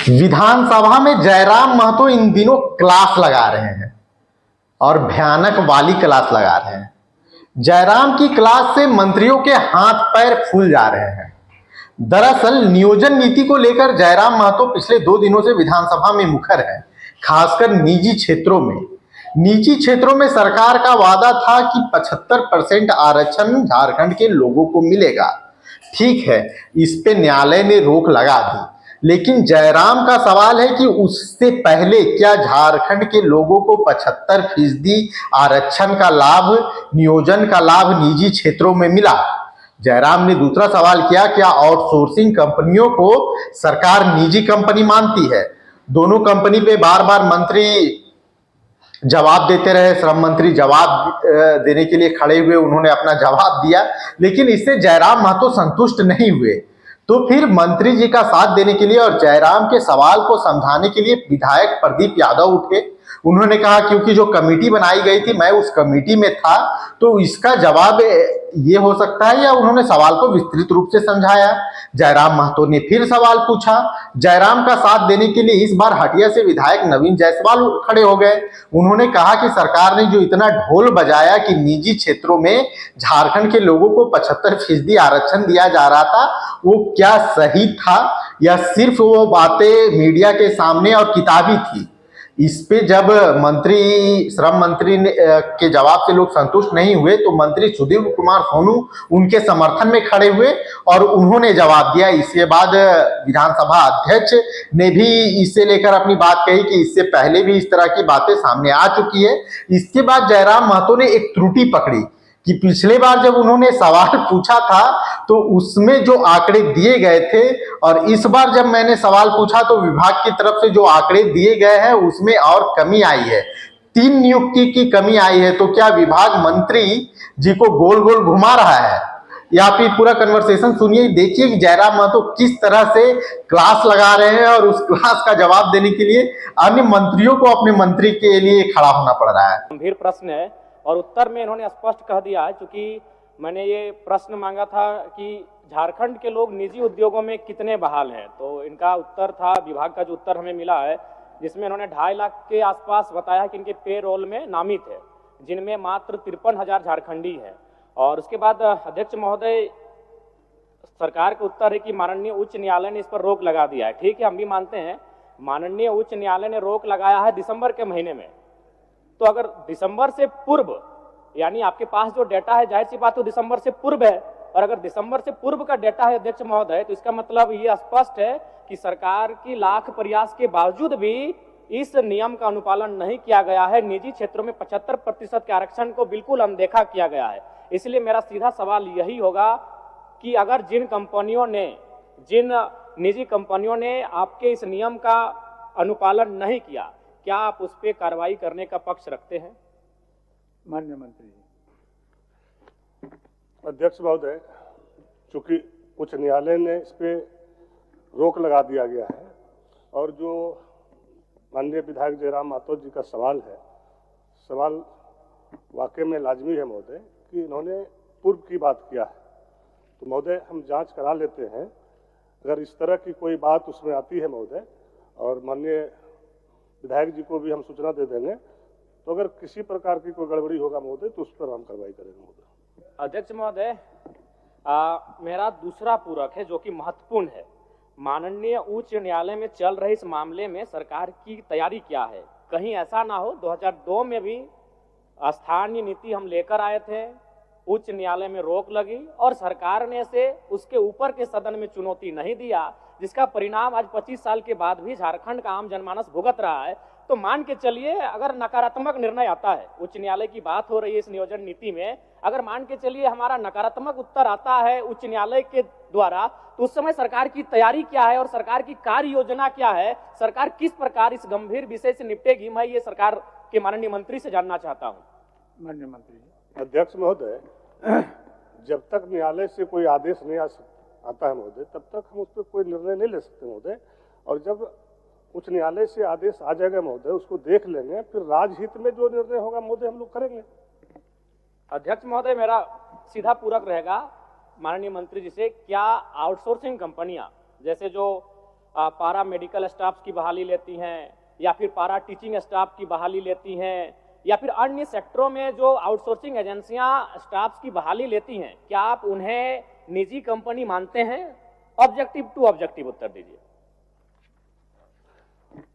विधानसभा में जयराम महतो इन दिनों क्लास लगा रहे हैं और भयानक वाली क्लास लगा रहे हैं। जयराम की क्लास से मंत्रियों के हाथ पैर फूल जा रहे हैं। दरअसल नियोजन नीति को लेकर जयराम महतो पिछले 2 दिनों से विधानसभा में मुखर है, खासकर निजी क्षेत्रों में। निजी क्षेत्रों में सरकार का वादा था कि 75% आरक्षण झारखंड के लोगों को मिलेगा। ठीक है, इस पे न्यायालय ने रोक लगा दी, लेकिन जयराम का सवाल है कि उससे पहले क्या झारखंड के लोगों को 75% आरक्षण का लाभ, नियोजन का लाभ निजी क्षेत्रों में मिला? जयराम ने दूसरा सवाल किया, क्या आउटसोर्सिंग कंपनियों को सरकार निजी कंपनी मानती है? दोनों कंपनी पे बार बार मंत्री जवाब देते रहे। श्रम मंत्री जवाब देने के लिए खड़े हुए, उन्होंने अपना जवाब दिया, लेकिन इससे जयराम महतो संतुष्ट नहीं हुए। तो फिर मंत्री जी का साथ देने के लिए और जयराम के सवाल को समझाने के लिए विधायक प्रदीप यादव उठे। उन्होंने कहा क्योंकि जो कमेटी बनाई गई थी, मैं उस कमेटी में था, तो इसका जवाब ये हो सकता है, या उन्होंने सवाल को विस्तृत रूप से समझाया। जयराम महतो ने फिर सवाल पूछा। जयराम का साथ देने के लिए इस बार हटिया से विधायक नवीन जायसवाल खड़े हो गए। उन्होंने कहा कि सरकार ने जो इतना ढोल बजाया कि निजी क्षेत्रों में झारखंड के लोगों को 75% आरक्षण दिया जा रहा था, वो क्या सही था या सिर्फ वो बातें मीडिया के सामने और किताबी थी? इस पे जब श्रम मंत्री के जवाब से लोग संतुष्ट नहीं हुए, तो मंत्री सुधीर कुमार सोनू उनके समर्थन में खड़े हुए और उन्होंने जवाब दिया। इसके बाद विधानसभा अध्यक्ष ने भी इससे लेकर अपनी बात कही कि इससे पहले भी इस तरह की बातें सामने आ चुकी है। इसके बाद जयराम महतो ने एक त्रुटि पकड़ी कि पिछले बार जब उन्होंने सवाल पूछा था तो उसमें जो आंकड़े दिए गए थे, और इस बार जब मैंने सवाल पूछा तो विभाग की तरफ से जो आंकड़े दिए गए हैं उसमें और कमी आई है, 3 नियुक्ति की कमी आई है। तो क्या विभाग मंत्री जी को गोल गोल घुमा रहा है? या फिर पूरा कन्वर्सेशन सुनिए, देखिए कि जयराम महतो किस तरह से क्लास लगा रहे हैं और उस क्लास का जवाब देने के लिए अन्य मंत्रियों को अपने मंत्री के लिए खड़ा होना पड़ रहा है। गंभीर प्रश्न है और उत्तर में इन्होंने स्पष्ट कह दिया है। क्योंकि मैंने ये प्रश्न मांगा था कि झारखंड के लोग निजी उद्योगों में कितने बहाल हैं, तो इनका उत्तर था, विभाग का जो उत्तर हमें मिला है, जिसमें इन्होंने 2.5 लाख के आसपास बताया कि इनके पे रोल में नामित है, जिनमें मात्र 53,000 झारखंडी हैं। और उसके बाद अध्यक्ष महोदय, सरकार का उत्तर है कि माननीय उच्च न्यायालय ने इस पर रोक लगा दिया है। ठीक है, हम भी मानते हैं माननीय उच्च न्यायालय ने रोक लगाया है दिसंबर के महीने में। तो अगर दिसंबर से पूर्व, यानी आपके पास जो डेटा है, जाहिर सी बात तो दिसंबर से पूर्व है, और अगर दिसंबर से पूर्व का डेटा है अध्यक्ष महोदय, तो इसका मतलब ये स्पष्ट है कि सरकार की लाख प्रयास के बावजूद भी इस नियम का अनुपालन नहीं किया गया है। निजी क्षेत्रों में 75% के आरक्षण को बिल्कुल अनदेखा किया गया है। इसलिए मेरा सीधा सवाल यही होगा कि अगर जिन निजी कंपनियों ने आपके इस नियम का अनुपालन नहीं किया, क्या आप उस पर कार्रवाई करने का पक्ष रखते हैं? माननीय मंत्री जी। अध्यक्ष महोदय, चूंकि उच्च न्यायालय ने इस पे रोक लगा दिया गया है और जो माननीय विधायक जयराम महतो जी का सवाल है, सवाल वाकई में लाजमी है महोदय कि इन्होंने पूर्व की बात किया है। तो महोदय हम जांच करा लेते हैं, अगर इस तरह की कोई बात उसमें आती है महोदय, और माननीय विधायक जी को भी हम सूचना दे देंगे, तो अगर किसी प्रकार की कोई गड़बड़ी होगा महोदय तो उस पर हम कार्रवाई करेंगे महोदय। अध्यक्ष महोदय, मेरा दूसरा पूरक है जो कि महत्वपूर्ण है। माननीय उच्च न्यायालय में चल रहे इस मामले में सरकार की तैयारी क्या है? कहीं ऐसा ना हो 2002 में भी स्थानीय नीति हम लेकर आए थे, उच्च न्यायालय में रोक लगी और सरकार ने से उसके ऊपर के सदन में चुनौती नहीं दिया, जिसका परिणाम आज 25 साल के बाद भी झारखंड का आम जनमानस भुगत रहा है। तो मान के चलिए अगर नकारात्मक निर्णय आता है, उच्च न्यायालय की बात हो रही है इस नियोजन नीति में, अगर मान के चलिए हमारा नकारात्मक उत्तर आता है उच्च न्यायालय के द्वारा, तो उस समय सरकार की तैयारी क्या है और सरकार की कार्य योजना क्या है? सरकार किस प्रकार इस गंभीर विषय से निपटेगी? मैं ये सरकार के माननीय मंत्री से जानना चाहता हूँ। माननीय मंत्री जी। अध्यक्ष महोदय, जब तक न्यायालय से कोई आदेश नहीं आता है महोदय, तब तक हम उस पर कोई निर्णय नहीं ले सकते महोदय। और जब उच्च न्यायालय से आदेश आ जाएगा महोदय, उसको देख लेंगे, फिर राजहित में जो निर्णय होगा महोदय हम लोग करेंगे। अध्यक्ष महोदय, मेरा सीधा पूरक रहेगा माननीय मंत्री जी से, क्या आउटसोर्सिंग कंपनियां जैसे जो पारा मेडिकल स्टाफ की बहाली लेती हैं, या फिर पारा टीचिंग स्टाफ की बहाली लेती हैं, या फिर अन्य सेक्टरों में जो आउटसोर्सिंग एजेंसियां स्टाफ की बहाली लेती हैं, क्या आप उन्हें निजी कंपनी मानते हैं? ऑब्जेक्टिव टू ऑब्जेक्टिव उत्तर दीजिए।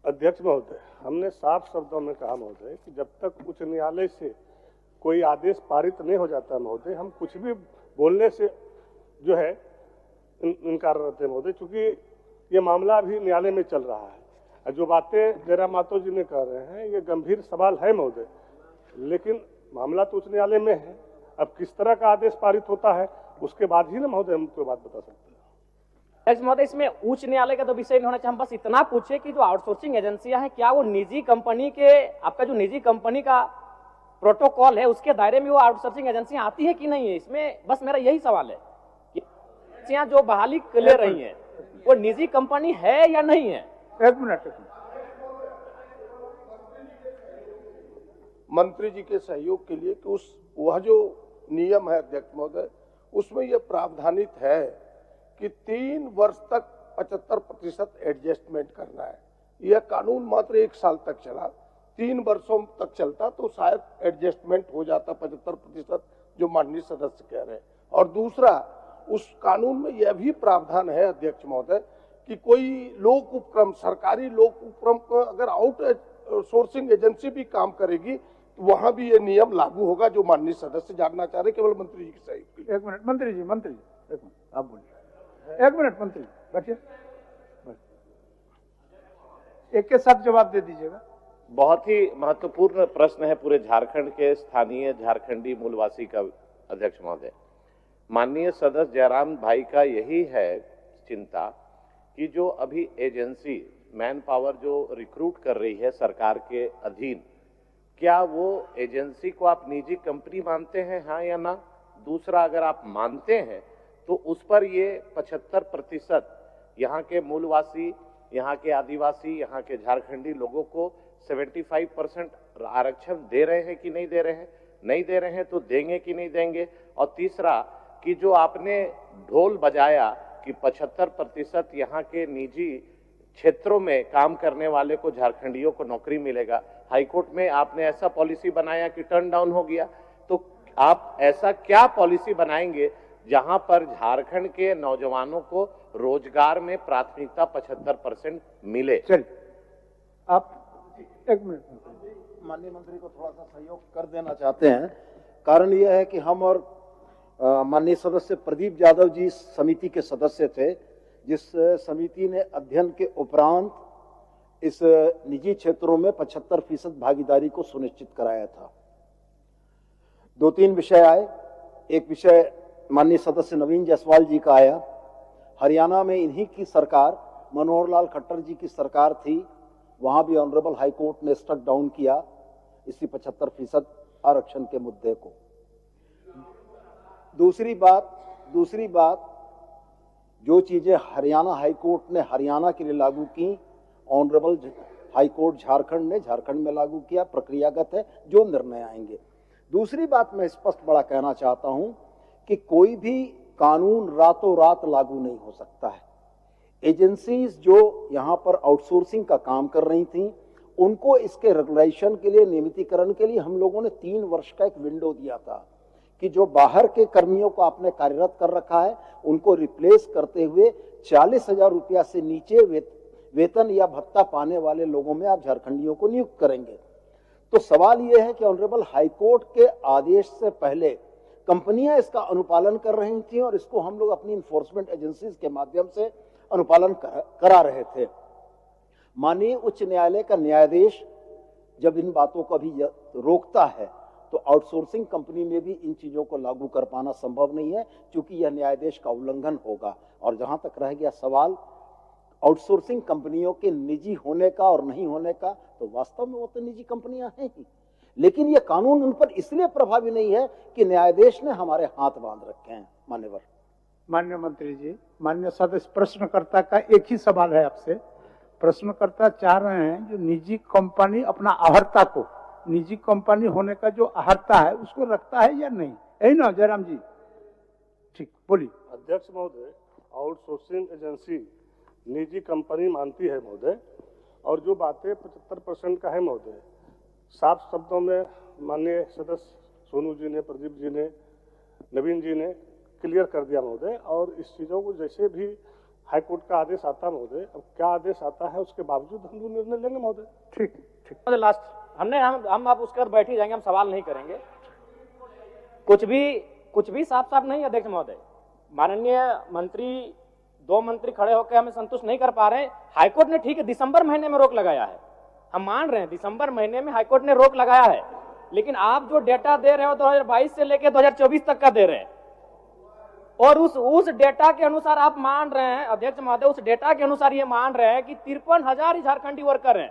अध्यक्ष महोदय, हमने साफ शब्दों में कहा महोदय कि जब तक उच्च न्यायालय से कोई आदेश पारित नहीं हो जाता महोदय, हम कुछ भी बोलने से जो है इनकार करते हैं महोदय, क्योंकि ये मामला अभी न्यायालय में चल रहा है। जो बातें जयराम मातो जी ने कह रहे हैं ये गंभीर सवाल है महोदय, लेकिन मामला तो उच्च न्यायालय में है। अब किस तरह का आदेश पारित होता है उसके बाद ही ना महोदय हम कोई बात बता सकते हैं। महोदय, इसमें उच्च न्यायालय का तो विषय नहीं होना चाहिए, हम बस इतना पूछे कि जो आउटसोर्सिंग एजेंसियां हैं क्या वो निजी कंपनी के, आपका जो निजी कंपनी का प्रोटोकॉल है उसके दायरे में वो आउटसोर्सिंग एजेंसियां आती है कि नहीं है? इसमें बस मेरा यही सवाल है कि एजेंसियां जो बहाली ले रही हैं वो निजी कंपनी है या नहीं है? एक मिनट। मंत्री जी के सहयोग के लिए कि वह जो नियम है अध्यक्ष महोदय, उसमें यह प्रावधानित है कि 3 वर्ष तक 75% एडजस्टमेंट करना है। यह कानून मात्र 1 साल तक चला, 3 वर्षों तक चलता तो शायद एडजस्टमेंट हो जाता 75% जो माननीय सदस्य कह रहे हैं। और दूसरा, उस कानून में यह भी प्रावधान है अध्यक्ष महोदय कि कोई लोक उपक्रम, सरकारी लोक उपक्रम को अगर आउट सोर्सिंग एजेंसी भी काम करेगी तो वहां भी ये नियम लागू होगा जो माननीय सदस्य जानना चाह रहे, केवल मंत्री जी की सहयोग के लिए। एक मिनट मंत्री जी, एक मिनट आप बोलिए। 1 मिनट मंत्री बैठिए, एक के साथ जवाब दे दीजिएगा। बहुत ही महत्वपूर्ण प्रश्न है पूरे झारखंड के स्थानीय झारखंडी मूलवासी का अध्यक्ष महोदय। माननीय सदस्य जयराम भाई का यही है चिंता कि जो अभी एजेंसी मैन पावर जो रिक्रूट कर रही है सरकार के अधीन, क्या वो एजेंसी को आप निजी कंपनी मानते हैं, हाँ या ना? दूसरा, अगर आप मानते हैं तो उस पर ये 75% यहाँ के मूलवासी, यहाँ के आदिवासी, यहाँ के झारखंडी लोगों को 75% आरक्षण दे रहे हैं कि नहीं दे रहे हैं? नहीं दे रहे हैं तो देंगे कि नहीं देंगे? और तीसरा कि जो आपने ढोल बजाया कि 75% यहाँ के निजी क्षेत्रों में काम करने वाले को, झारखंडियों को नौकरी मिलेगा, हाईकोर्ट में आपने ऐसा पॉलिसी बनाया कि टर्न डाउन हो गया, तो आप ऐसा क्या पॉलिसी बनाएंगे जहां पर झारखंड के नौजवानों को रोजगार में प्राथमिकता 75% मिले? चलिए आप 1 मिनट। माननीय मंत्री को थोड़ा सा सहयोग कर देना चाहते हैं। कारण यह है कि हम और माननीय सदस्य प्रदीप यादव जी समिति के सदस्य थे, जिस समिति ने अध्ययन के उपरांत इस निजी क्षेत्रों में 75% भागीदारी को सुनिश्चित कराया था। 2-3 विषय आए। एक विषय माननीय सदस्य नवीन जायसवाल जी का आया। हरियाणा में इन्हीं की सरकार, मनोहर लाल खट्टर जी की सरकार थी, वहां भी ऑनरेबल हाई कोर्ट ने स्ट्रक डाउन किया इसी 75% आरक्षण के मुद्दे को। दूसरी बात जो चीजें हरियाणा हाई कोर्ट ने हरियाणा के लिए लागू की, ऑनरेबल हाई कोर्ट झारखंड ने झारखंड में लागू किया, प्रक्रियागत है, जो निर्णय आएंगे। दूसरी बात मैं स्पष्ट बड़ा कहना चाहता हूं कि कोई भी कानून रातों रात लागू नहीं हो सकता है। एजेंसीज जो यहां पर आउटसोर्सिंग का काम कर रही थी, उनको इसके रेगुलेशन के लिए, नियमितीकरण के लिए हम लोगों ने 3 वर्ष का एक विंडो दिया था कि जो बाहर के कर्मियों को आपने कार्यरत कर रखा है उनको रिप्लेस करते हुए 40,000 रुपया से नीचे वेतन या भत्ता पाने वाले लोगों में आप झारखंडियों को नियुक्त करेंगे। तो सवाल यह है कि ऑनरेबल हाईकोर्ट के आदेश से पहले कंपनियां इसका अनुपालन कर रही थी और इसको हम लोग अपनी इन्फोर्समेंट एजेंसीज के माध्यम से अनुपालन करा रहे थे। माननीय उच्च न्यायालय का न्यायाधीश जब इन बातों को भी रोकता है तो आउटसोर्सिंग कंपनी में भी इन चीजों को लागू कर पाना संभव नहीं है, क्योंकि यह न्यायाधीश का उल्लंघन होगा। और जहां तक रह गया सवाल आउटसोर्सिंग कंपनियों के निजी होने का और नहीं होने का, तो वास्तव में वो तो निजी कंपनियां हैं ही, लेकिन यह कानून उन पर इसलिए प्रभावी नहीं है कि न्यायाधीश ने हमारे हाथ बांध रखे हैं। मान्यवर। माननीय मंत्री जी, माननीय सदस्य, प्रश्नकर्ता का एक ही सवाल है आपसे। प्रश्नकर्ता चाह रहे हैं जो निजी कंपनी अपना अहर्ता को, निजी कंपनी होने का जो अहर्ता है उसको रखता है या नहीं, यही ना जयराम जी? ठीक, बोलिए। अध्यक्ष महोदय, आउटसोर्सिंग एजेंसी निजी कंपनी मानती है महोदय, और जो बातें 75% का है महोदय, साफ शब्दों में माननीय सदस्य सोनू जी ने, प्रदीप जी ने, नवीन जी ने क्लियर कर दिया महोदय। और इस चीज़ों को जैसे भी हाईकोर्ट का आदेश आता महोदय, अब क्या आदेश आता है उसके बावजूद हम लोग निर्णय लेंगे महोदय। ठीक ठीक। लास्ट हम आप उसके बाद बैठ ही जाएंगे, हम सवाल नहीं करेंगे। कुछ भी साफ साफ नहीं अध्यक्ष महोदय। माननीय मंत्री, 2 मंत्री खड़े होकर हमें संतुष्ट नहीं कर पा रहे। हाईकोर्ट ने ठीक है दिसंबर महीने में रोक लगाया है, हम मान रहे हैं दिसंबर महीने में हाईकोर्ट ने रोक लगाया है, लेकिन आप जो डेटा दे रहे हो 2022 से लेकर 2024 तक का दे रहे हैं, और उस डेटा के अनुसार आप मान रहे हैं अध्यक्ष महोदय, उस डेटा के अनुसार ये मान रहे हैं कि 53,000 झारखंडी वर्कर हैं,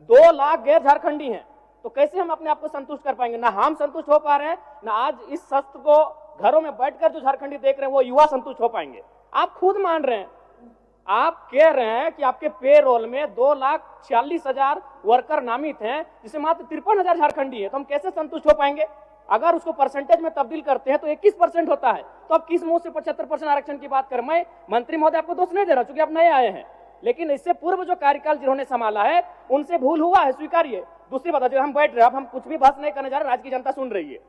2 लाख गैर झारखंडी हैं। तो कैसे हम अपने आप को संतुष्ट कर पाएंगे? ना हम संतुष्ट हो पा रहे हैं, ना आज इस शस्त्र को घरों में बैठकर जो झारखंडी देख रहे हैं वो युवा संतुष्ट हो पाएंगे। आप खुद मान रहे हैं, आप कह रहे हैं कि आपके पेरोल में 2,46,000 वर्कर नामित हैं, जिसमें मात्र 53,000 झारखंडी है। तो हम कैसे संतुष्ट हो पाएंगे? अगर उसको परसेंटेज में तब्दील करते हैं तो 21% होता है, तो अब किस मुंह से 75% आरक्षण की बात करें? मैं मंत्री महोदय आपको दोष नहीं दे रहा, चूंकि आप नए आए हैं, लेकिन इससे पूर्व जो कार्यकाल जिन्होंने संभाला है उनसे भूल हुआ है, स्वीकारिए। दूसरी बात, जब हम बैठ रहे हैं, अब हम कुछ भी बहस नहीं करने जा रहे, राज्य की जनता सुन रही है।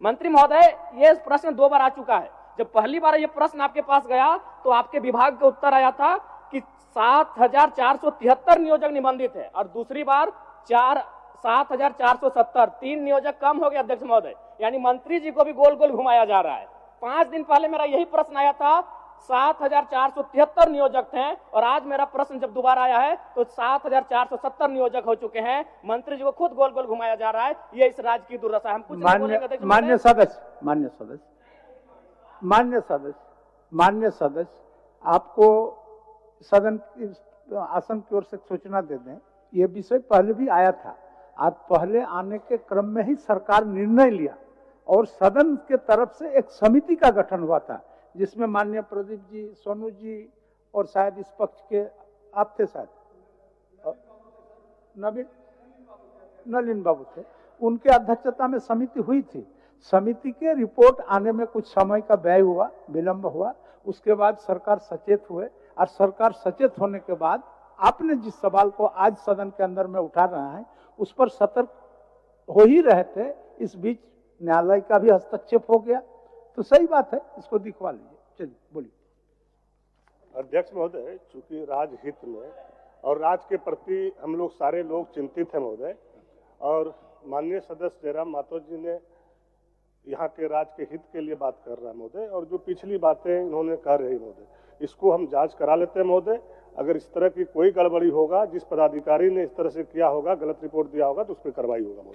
मंत्री महोदय, ये प्रश्न 2 बार आ चुका है। जब पहली बार ये प्रश्न आपके पास गया तो आपके विभाग का उत्तर आया था कि 7,473 नियोजक निबंधित है, और दूसरी बार 7,470, 3 नियोजक कम हो गए अध्यक्ष महोदय। यानी मंत्री जी को भी गोल गोल घुमाया जा रहा है। 5 दिन पहले मेरा यही प्रश्न आया था, 7,473 नियोजक थे, और आज मेरा प्रश्न जब दोबारा आया है तो 7,470 नियोजक हो चुके हैं। मंत्री जी को खुद गोल गोल घुमाया जा रहा है। ये इस राज्य की दुर्दशा है। हम कुछ नहीं बोलेंगे अध्यक्ष महोदय। मान्य सदस्य, आपको सदन की आसन की ओर से सूचना दे दें, ये विषय पहले भी आया था। आज पहले आने के क्रम में ही सरकार निर्णय लिया और सदन के तरफ से एक समिति का गठन हुआ था, जिसमें माननीय प्रदीप जी, सोनू जी और शायद इस पक्ष के आप थे, शायद नलिन बाबू थे, उनके अध्यक्षता में समिति हुई थी। समिति के रिपोर्ट आने में कुछ समय का व्यय हुआ, विलंब हुआ। उसके बाद सरकार सचेत हुए, और सरकार सचेत होने के बाद आपने जिस सवाल को आज सदन के अंदर में उठा रहा है उस पर सतर्क हो ही रहे थे। इस बीच न्यायालय का भी हस्तक्षेप हो गया, तो सही बात है, इसको दिखवा लीजिए। चलिए बोलिए। अध्यक्ष महोदय, चूंकि राजहित में और राज्य के प्रति हम लोग सारे लोग चिंतित हैं महोदय, और माननीय सदस्य जयराम मातो जी ने यहाँ के राज्य के हित के लिए बात कर रहा है महोदय, और जो पिछली बातें इन्होंने कह रही महोदय, इसको हम जांच करा लेते हैं महोदय। अगर इस तरह की कोई गड़बड़ी होगा, जिस पदाधिकारी ने इस तरह से किया होगा, गलत रिपोर्ट दिया होगा, तो उस पर कार्रवाई होगा। ठीक।